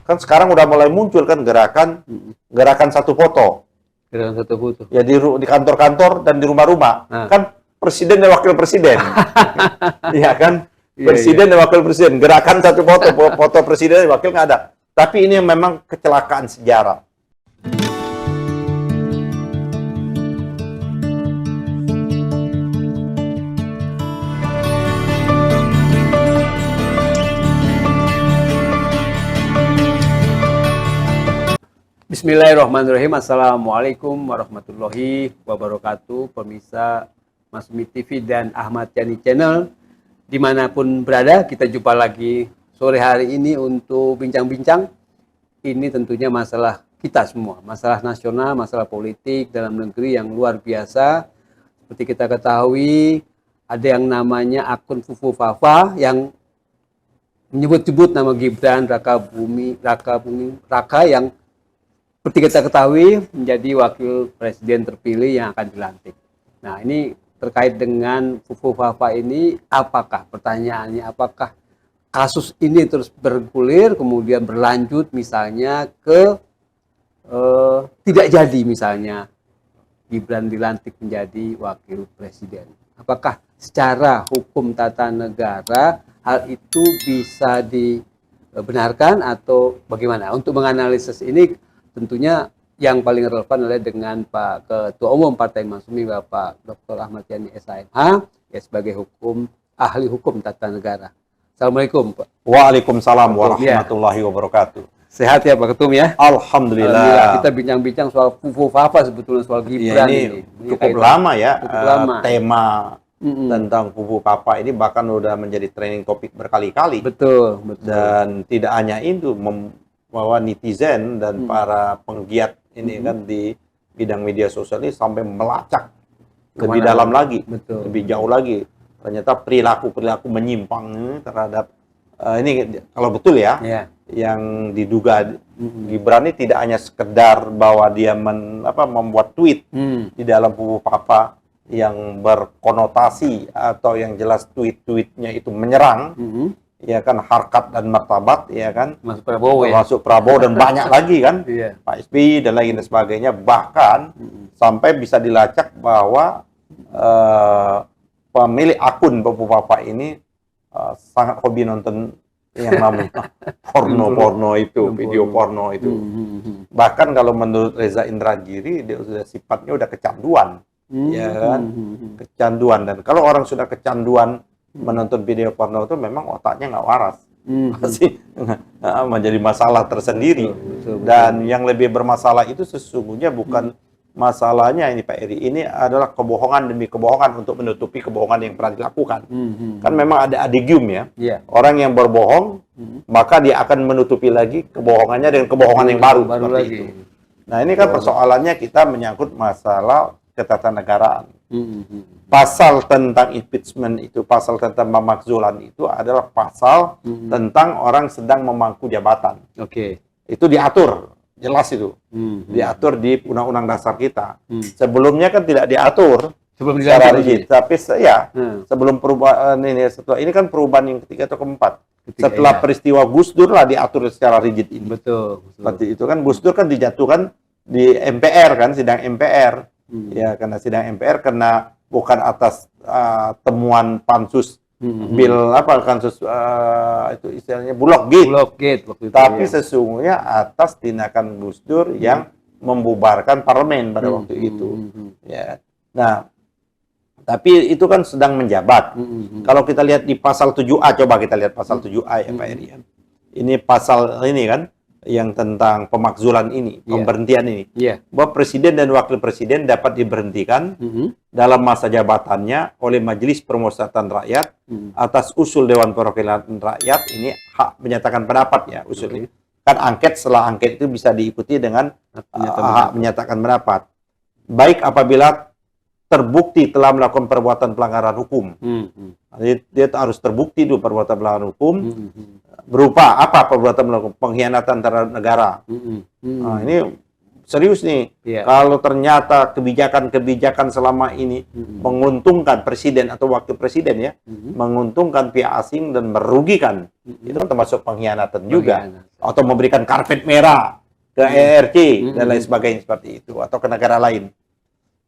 Kan sekarang udah mulai muncul kan gerakan satu foto. Gerakan satu foto. Ya di kantor-kantor dan di rumah-rumah. Kan presiden dan wakil presiden. Iya kan? Presiden dan wakil presiden. Gerakan satu foto, foto presiden dan wakil nggak ada. Tapi ini memang kecelakaan sejarah. Bismillahirrahmanirrahim. Assalamualaikum warahmatullahi wabarakatuh. Pemirsa Masumi TV dan Ahmad Yani Channel, dimanapun berada, kita jumpa lagi sore hari ini untuk bincang-bincang. Ini tentunya masalah kita semua, masalah nasional, masalah politik dalam negeri yang luar biasa. Seperti kita ketahui, ada yang namanya akun Fufu Fafa yang menyebut-sebut nama Gibran Raka yang seperti kita ketahui menjadi wakil presiden terpilih yang akan dilantik. Nah, ini terkait dengan Fufu Fafa ini, apakah pertanyaannya, apakah kasus ini terus bergulir kemudian berlanjut misalnya ke tidak jadi misalnya Gibran dilantik menjadi wakil presiden. Apakah secara hukum tata negara hal itu bisa dibenarkan atau bagaimana? Untuk menganalisis ini tentunya yang paling relevan adalah dengan Pak Ketua Umum Partai Masumi, Bapak Dr. Ahmad Yani SHMH, ya, sebagai ahli hukum tata negara. Assalamualaikum, Pak. Waalaikumsalam warahmatullahi wabarakatuh. Sehat ya Pak Ketum ya? Alhamdulillah. Kita bincang-bincang soal Fufu Fafa, sebetulnya soal Gibran ini cukup lama ya. Cukup lama. Tema tentang Fufu Fafa ini bahkan udah menjadi trending topik berkali-kali. Betul. Dan tidak hanya itu, bahwa netizen dan para penggiat ini kan di bidang media sosial ini sampai melacak lebih dalam lagi, lebih jauh lagi. Ternyata perilaku menyimpang terhadap ini kalau betul ya, yang diduga Gibran ini tidak hanya sekedar bahwa dia membuat tweet di dalam Fufu Fafa yang berkonotasi atau yang jelas tweet-tweetnya itu menyerang. Ya kan, harkat dan martabat, ya kan, masuk Prabowo dan banyak lagi kan, Pak SBY dan lain sebagainya, bahkan sampai bisa dilacak bahwa pemilik akun Fufu Fafa ini sangat hobi nonton yang namanya porno itu, video porno itu. Bahkan kalau menurut Reza Indragiri, dia sudah sifatnya udah kecanduan, ya kan, kecanduan. Dan kalau orang sudah kecanduan menonton video porno itu memang otaknya nggak waras, pasti menjadi masalah tersendiri. Dan yang lebih bermasalah itu sesungguhnya bukan masalahnya ini Pak Eri, ini adalah kebohongan demi kebohongan untuk menutupi kebohongan yang pernah dilakukan. Kan memang ada adigium ya, orang yang berbohong maka dia akan menutupi lagi kebohongannya dengan kebohongan yang baru seperti itu. Nah, ini kan persoalannya kita menyangkut masalah ketatanegaraan. Pasal tentang impeachment itu, pasal tentang pemakzulan itu adalah pasal tentang orang sedang memangku jabatan. Itu diatur, jelas itu. Diatur di Undang-Undang Dasar kita. Sebelumnya kan tidak diatur secara rigid, tapi sebelum perubahan ini, setelah ini kan perubahan yang ketiga atau keempat. Setelah peristiwa Gus Dur lah diatur secara rigid ini. Betul. Seperti itu kan, Gus Dur kan dijatuhkan di MPR kan, sidang MPR. Ya, karena sidang MPR karena bukan atas temuan pansus pansus itu istilahnya Bulog Gate waktu itu, tapi sesungguhnya atas tindakan Gus Dur yang membubarkan parlemen pada waktu itu. Ya. Nah, tapi itu kan sedang menjabat. Kalau kita lihat di pasal 7A, coba kita lihat pasal 7A ya Pak Eri. Ini pasal ini kan yang tentang pemakzulan ini, pemberhentian ini, bahwa presiden dan wakil presiden dapat diberhentikan dalam masa jabatannya oleh Majelis Permusyawaratan Rakyat atas usul Dewan Perwakilan Rakyat. Ini hak menyatakan pendapat ya, usul ini. Kan angket, setelah angket itu bisa diikuti dengan hak menyatakan pendapat. Baik apabila terbukti telah melakukan perbuatan pelanggaran hukum. Jadi dia harus terbukti dulu perbuatan pelanggaran hukum. Berupa apa perbuatan melakukan pengkhianatan terhadap negara. Nah, ini serius nih. Iya. Kalau ternyata kebijakan-kebijakan selama ini menguntungkan presiden atau wakil presiden ya, menguntungkan pihak asing dan merugikan, itu kan termasuk pengkhianatan juga. Atau memberikan karpet merah ke ERC dan lain sebagainya seperti itu, atau ke negara lain.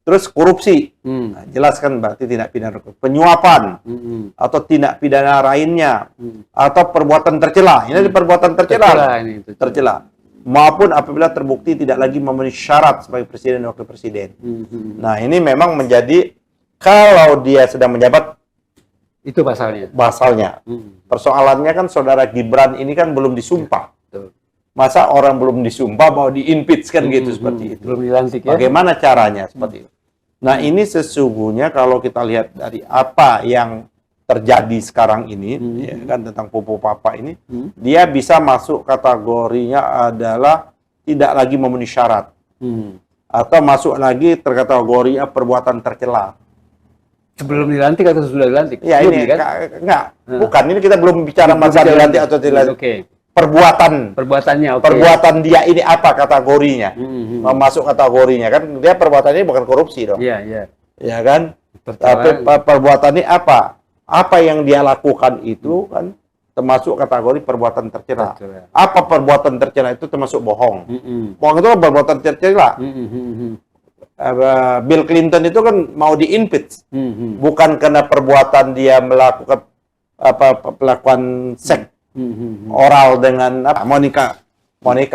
Terus korupsi, nah, jelaskan berarti tindak pidana penyuapan atau tindak pidana lainnya atau perbuatan tercela. Ini perbuatan tercela. Maupun apabila terbukti tidak lagi memenuhi syarat sebagai presiden dan wakil presiden. Nah, ini memang menjadi kalau dia sedang menjabat itu pasalnya. Persoalannya kan saudara Gibran ini kan belum disumpah. Masa orang belum disumpah mau di-impeach kan gitu seperti itu. Belum dilantik ya. Bagaimana caranya seperti itu? Nah, ini sesungguhnya kalau kita lihat dari apa yang terjadi sekarang ini, ya kan, tentang Pupu Papa ini, dia bisa masuk kategorinya adalah tidak lagi memenuhi syarat, atau masuk lagi terkategorinya perbuatan tercela. Sebelum dilantik atau sudah dilantik? Ya, belum, ini kan? enggak, bukan, ini kita belum bicara masalah dilantik atau tidak. Perbuatannya, perbuatan dia ini apa kategorinya, masuk kategorinya kan, dia perbuatannya bukan korupsi dong, ya kan, tapi perbuatannya apa yang dia lakukan itu kan termasuk kategori perbuatan tercela. Apa perbuatan tercela itu termasuk bohong. Bohong itu perbuatan tercela. Bill Clinton itu kan mau di-impeach, bukan karena perbuatan dia melakukan seks oral dengan Monica,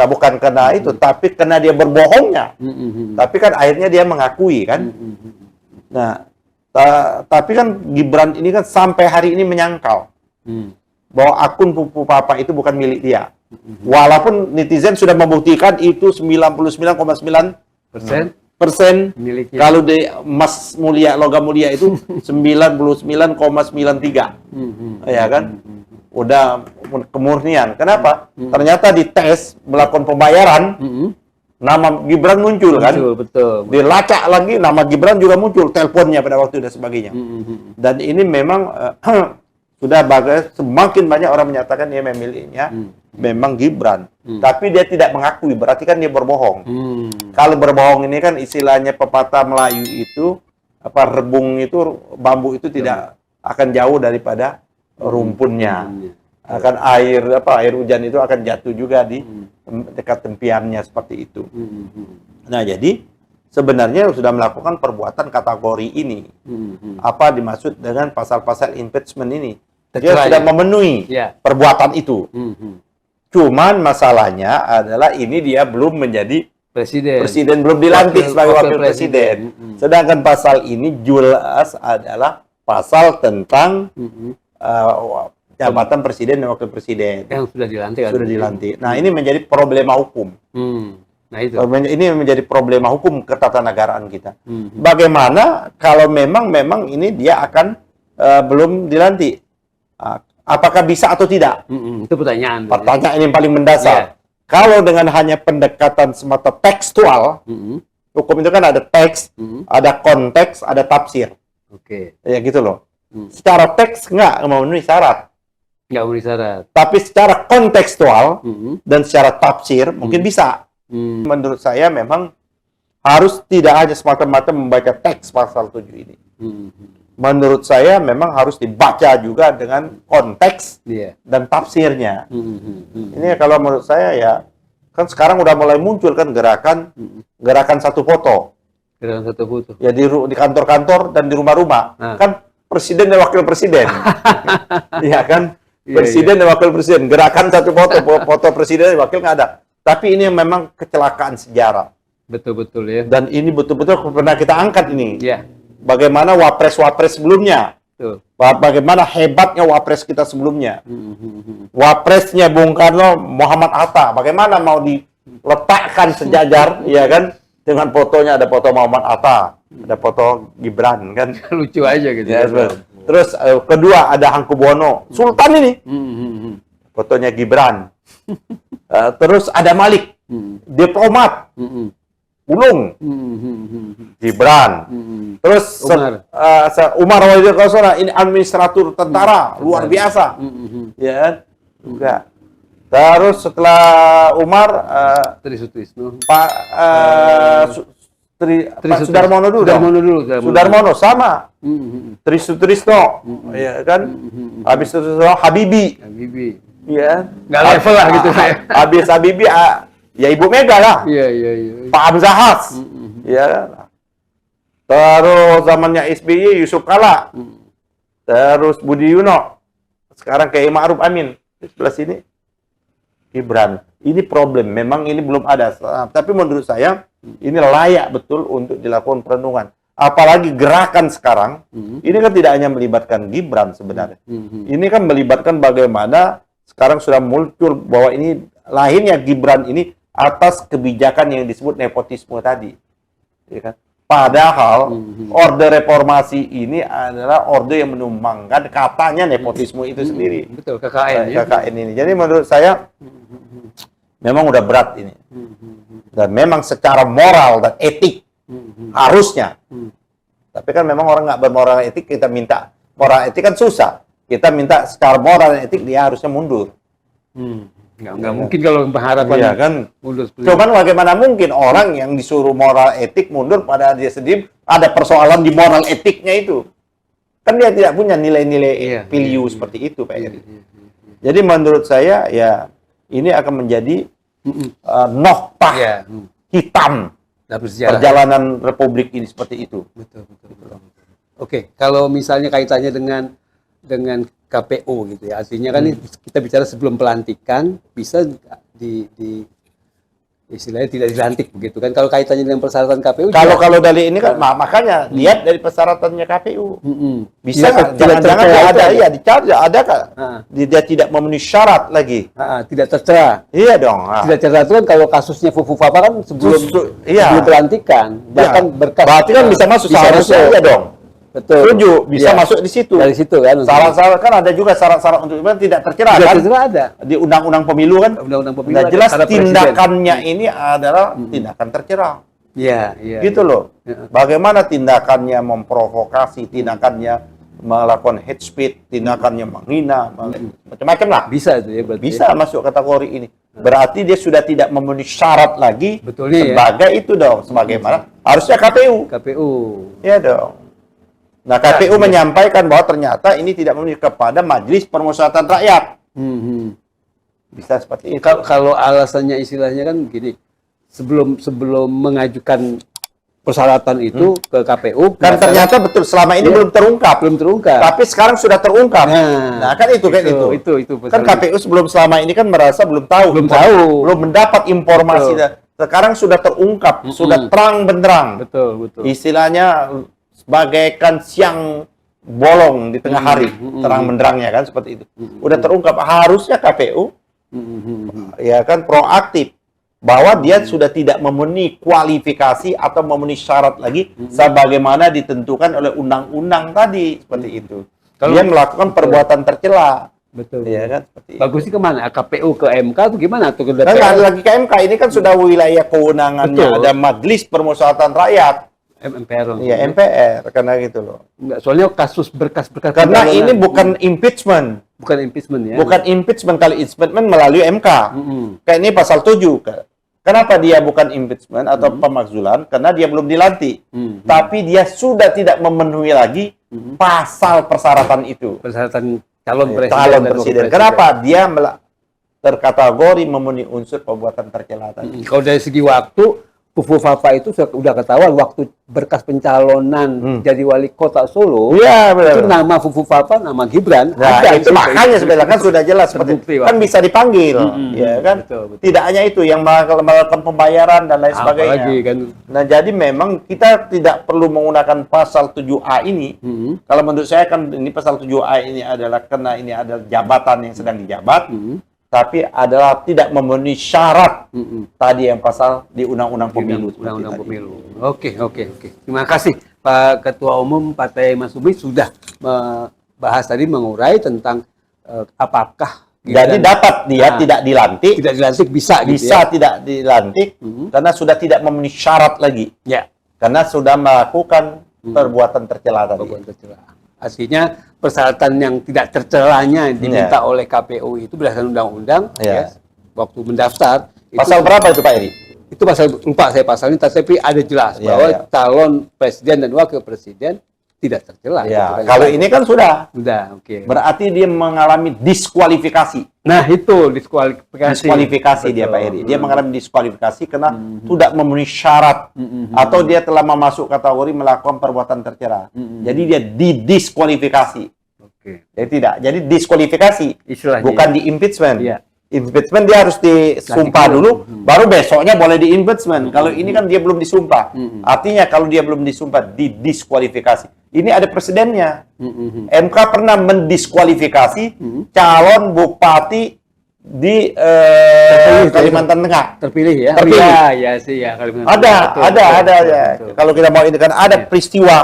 bukan karena itu, tapi karena dia berbohongnya. Tapi kan akhirnya dia mengakui kan. Nah, tapi kan Gibran ini kan sampai hari ini menyangkal bahwa akun Pupu Papa itu bukan milik dia. Walaupun netizen sudah membuktikan itu 99,9% miliknya. Kalau di emas mulia, logam mulia itu 99,93. Ya kan? Udah kemurnian. Kenapa? Ternyata di tes melakukan pembayaran, nama Gibran muncul kan? Betul. Dilacak lagi, nama Gibran juga muncul, teleponnya pada waktu dan sebagainya. Dan ini memang sudah semakin banyak orang menyatakan dia memilihnya memang Gibran. Tapi dia tidak mengakui, berarti kan dia berbohong. Kalau berbohong ini kan istilahnya pepatah Melayu itu, rebung itu, bambu itu tidak akan jauh daripada rumpunnya. Akan air hujan itu akan jatuh juga di dekat tempiannya seperti itu. Nah, jadi sebenarnya sudah melakukan perbuatan kategori ini. Apa dimaksud dengan pasal-pasal impeachment ini? Dia sudah memenuhi perbuatan itu. Cuman masalahnya adalah ini dia belum menjadi presiden, belum dilantik sebagai wakil presiden. Sedangkan pasal ini jelas adalah pasal tentang jabatan presiden dan wakil presiden yang sudah dilantik. Nah, ini menjadi problema hukum. Nah, itu. Ini menjadi problema hukum ketatanegaraan kita. Bagaimana kalau memang ini dia akan belum dilantik? Apakah bisa atau tidak? Itu pertanyaan. Pertanyaan yang paling mendasar. Kalau dengan hanya pendekatan semata tekstual, hukum itu kan ada teks, ada konteks, ada tafsir. Ya gitu loh. Secara teks nggak memenuhi syarat. Tapi secara kontekstual dan secara tafsir mungkin bisa. Menurut saya memang harus tidak hanya semata-mata membaca teks pasal 7 ini. Menurut saya memang harus dibaca juga dengan konteks dan tafsirnya. Ini kalau menurut saya ya, kan sekarang udah mulai muncul kan gerakan satu foto. Ya di kantor-kantor dan di rumah-rumah. Kan presiden dan wakil presiden. Iya kan? Presiden dan wakil presiden. Gerakan satu foto presiden dan wakil nggak ada. Tapi ini memang kecelakaan sejarah. Betul-betul ya. Dan ini betul-betul pernah kita angkat ini. Iya. Bagaimana wapres-wapres sebelumnya. Bagaimana hebatnya wapres kita sebelumnya. Wapresnya Bung Karno, Muhammad Hatta. Bagaimana mau diletakkan sejajar, ya kan? Dengan fotonya ada foto Muhammad Hatta, ada foto Gibran kan. Lucu aja gitu. Ya, terus kedua ada Hamengkubuwono, Sultan ini. Fotonya Gibran. Terus ada Malik, diplomat. Ulung, Gibran. Terus Umar Waidilkosora, ini administratur tentara luar biasa. Ya, juga. Terus setelah Umar Tri Sutrisno. Pak Pak Sudarmono dulu. Sudarmono sama. Tri Sutrisno, ya kan. Habis itu Habibie. Iya. Nggak level lah gitu ya. Habis Habibie, ya Ibu Mega lah. Iya. Pak Hamzahas. Ya. Terus zamannya SBY Yusuf Kala. Terus Budi Yuno. Sekarang kayak Ma'ruf Amin. Di sebelah sini Gibran. Ini problem. Memang ini belum ada. Tapi menurut saya ini layak betul untuk dilakukan perenungan. Apalagi gerakan sekarang. Ini kan tidak hanya melibatkan Gibran sebenarnya. Ini kan melibatkan bagaimana sekarang sudah muncul bahwa ini lahirnya Gibran ini atas kebijakan yang disebut nepotisme tadi. Ya kan? Padahal orde reformasi ini adalah orde yang menumbangkan katanya nepotisme itu sendiri. Betul, KKN ya. KKN ini. Jadi menurut saya memang udah berat ini. Dan memang secara moral dan etik harusnya. Tapi kan memang orang nggak bermoral etik, kita minta moral etik kan susah. Kita minta secara moral dan etik dia harusnya mundur. Nggak mungkin kalau berharapan Iya kan. mundur. Cuman bagaimana mungkin orang yang disuruh moral etik mundur pada dia sendiri ada persoalan di moral etiknya itu. Kan dia tidak punya nilai-nilai value seperti itu, Pak Eri. Jadi menurut saya ya ini akan menjadi noktah hitam perjalanan Republik ini seperti itu. Betul. Oke, kalau misalnya kaitannya dengan KPU gitu ya, artinya kan kita bicara sebelum pelantikan bisa istilahnya tidak dilantik begitu kan, kalau kaitannya dengan persyaratan KPU. Kalau dari ini kan makanya lihat dari persyaratannya KPU. Bisa jangan-jangan dicari ada kan? Dia tidak memenuhi syarat lagi. Tidak tercela. Iya dong. Tidak tercela itu kan kalau kasusnya Fufu Papa kan sebelum pelantikan, bahkan berkas. Berarti kan bisa masuk seharusnya ya dong. Betul. Setuju, bisa masuk di situ. Dari situ kan. Syarat-syarat kan ada juga syarat-syarat untuk tidak tercela kan? Tidak tercela ada. Di undang-undang pemilu kan? Undang-undang pemilu. Nah, jelas tindakannya ini adalah tindakan tercela. Iya. Gitu loh. Bagaimana tindakannya memprovokasi, tindakannya melakukan hate speech, tindakannya menghina, macam-macam lah. Bisa itu ya berarti. Bisa masuk kategori ini. Berarti dia sudah tidak memenuhi syarat lagi. Betulnya sebagai itu dong, sebagaimana harusnya KPU. Iya dong. Nah, KPU menyampaikan bahwa ternyata ini tidak memenuhi kepada Majelis Permusyawaratan Rakyat. Bisa seperti itu. Kalau alasannya istilahnya kan begini, sebelum mengajukan persyaratan itu ke KPU, kan ternyata betul selama ini belum terungkap. Tapi sekarang sudah terungkap. Nah kan itu kan itu. Kan KPU selama ini kan merasa belum tahu, belum mendapat informasi. Sekarang sudah terungkap, sudah terang benderang. Betul. Istilahnya bagaikan siang bolong di tengah hari, terang benderangnya kan seperti itu. Udah terungkap, harusnya KPU ya kan proaktif bahwa dia sudah tidak memenuhi kualifikasi atau memenuhi syarat lagi sebagaimana ditentukan oleh undang-undang tadi seperti itu. Dia melakukan perbuatan tercela. Betul. Ya kan seperti bagusnya kemana? KPU ke MK atau gimana? Atau ke DPR? Nggak ada lagi ke MK, ini kan sudah wilayah kewenangannya. Ada Majelis Permusyawaratan Rakyat. MPR. Iya, MPR, karena gitu loh. Enggak, soalnya kasus berkas-berkas. Karena ini bukan impeachment. Bukan impeachment ya. Bukan impeachment, kali impeachment melalui MK. Kayak ini pasal 7. Kenapa dia bukan impeachment atau pemakzulan? Karena dia belum dilantik. Tapi dia sudah tidak memenuhi lagi pasal persyaratan itu. Persyaratan calon presiden. Kenapa? Dia terkategori memenuhi unsur perbuatan tercela tadi. Kalau dari segi waktu, Fufu Papa itu sudah ketahuan waktu berkas pencalonan jadi wali kota Solo. Iya, benar. Itu nama Fufu Papa, nama Gibran. Nah, itu makanya sebenarnya kan sudah jelas seperti kan bisa dipanggil, ya kan? Betul. Tidak hanya itu yang melakukan pembayaran dan lain sebagainya. Apalagi, kan? Nah, jadi memang kita tidak perlu menggunakan pasal 7A ini. Kalau menurut saya kan ini pasal 7A ini adalah karena ini adalah jabatan yang sedang dijabat. Tapi adalah tidak memenuhi syarat tadi yang pasal di Undang-Undang Pemilu. Undang-Undang Pemilu. Oke. Terima kasih Pak Ketua Umum Partai Mas Ubi sudah membahas tadi, mengurai tentang apakah jadi dapat dia tidak dilantik. Tidak dilantik bisa gitu ya? Tidak dilantik karena sudah tidak memenuhi syarat lagi. Ya. Karena sudah melakukan perbuatan tercela tadi. Artinya persyaratan yang tidak tercelanya diminta oleh KPU itu berdasarkan undang-undang, waktu mendaftar Pasal berapa itu Pak Eri? itu pasal, lupa saya pasalnya, tapi ada jelas Iya, bahwa iya. calon presiden dan wakil presiden tidak tercela. Ya, Itu kalau kan. ini kan sudah. Oke. Berarti dia mengalami diskualifikasi. Nah, itu diskualifikasi. Diskualifikasi dia Pak Eri. Dia mengalami diskualifikasi karena tidak memenuhi syarat atau dia telah memasuk kategori melakukan perbuatan tercela. Jadi dia didiskualifikasi. Oke. Jadi tidak. Jadi diskualifikasi, Istilahnya. bukan di impeachment. Iya. Impeachment dia harus disumpah dulu, baru besoknya boleh di impeachment. Kalau ini kan dia belum disumpah. Artinya kalau dia belum disumpah, didiskualifikasi. Ini ada presidennya. MK pernah mendiskualifikasi calon bupati di Kalimantan Tengah. Terpilih ya. Terpilih. Iya sih ya. Kalimantan Ada, Tengah. Betul, ada, betul, ada. betul, Ya. betul. Kalau kita mau ini kan ada peristiwa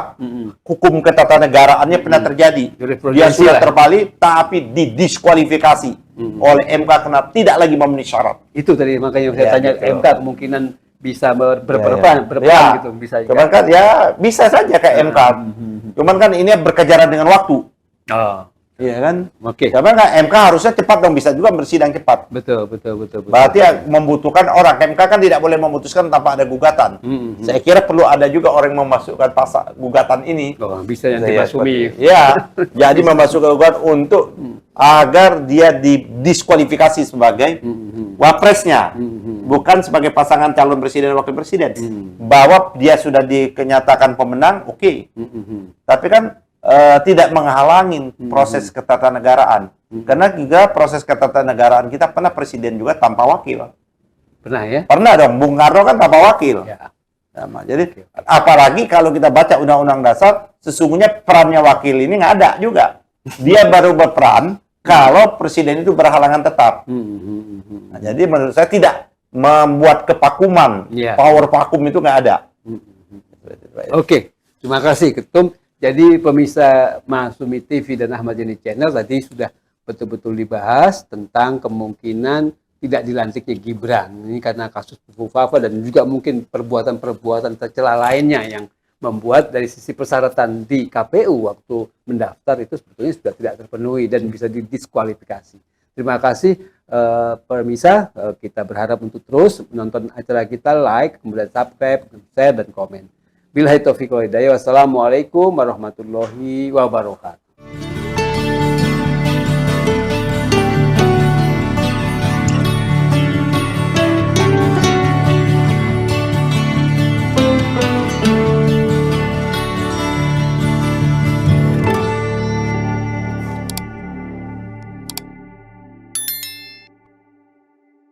hukum ketatanegaraan pernah terjadi. Jurisprudensi Dia sudah lah. terbalik, tapi didiskualifikasi oleh MK karena tidak lagi memenuhi syarat. Itu tadi makanya saya Ya, tanya gitu. MK kemungkinan bisa Ya. berperan gitu, bisa. Cuman kan ya bisa saja kayak MK. Cuman kan ini berkejaran dengan waktu. Oh, Iya kan? oke. Cuman kan MK harusnya cepat dong, bisa juga bersidang cepat. Betul. Berarti ya membutuhkan orang. MK kan tidak boleh memutuskan tanpa ada gugatan. Saya kira perlu ada juga orang yang memasukkan pasal gugatan ini. Oh, bisa yang Saya dimasumi. seperti- Ya, jadi memasukkan gugatan untuk agar dia didiskualifikasi sebagai wapresnya, bukan sebagai pasangan calon presiden dan wakil presiden. Bahwa dia sudah dinyatakan pemenang, oke. Tapi kan tidak menghalangi proses ketatanegaraan. Karena juga proses ketatanegaraan kita pernah presiden juga tanpa wakil. Pernah ya? Pernah dong, Bung Karno kan tanpa wakil. Ya. Sama. Jadi apalagi kalau kita baca Undang-Undang Dasar, sesungguhnya perannya wakil ini nggak ada juga. Dia baru berperan kalau presiden itu berhalangan tetap. Nah, jadi menurut saya tidak membuat kepakuman, Iya. power vakum itu nggak ada. Oke, terima kasih Ketum. Jadi pemirsa Masumi TV dan Ahmad Yani Channel tadi sudah betul-betul dibahas tentang kemungkinan tidak dilantiknya Gibran. Ini karena kasus Fufafa dan juga mungkin perbuatan-perbuatan tercela lainnya yang membuat dari sisi persyaratan di KPU waktu mendaftar itu sebetulnya sudah tidak terpenuhi dan bisa didiskualifikasi. Terima kasih pemirsa, kita berharap untuk terus menonton acara kita, like, kemudian subscribe, share, dan komen. Billahi taufiq wal hidayah. Wassalamualaikum warahmatullahi wabarakatuh.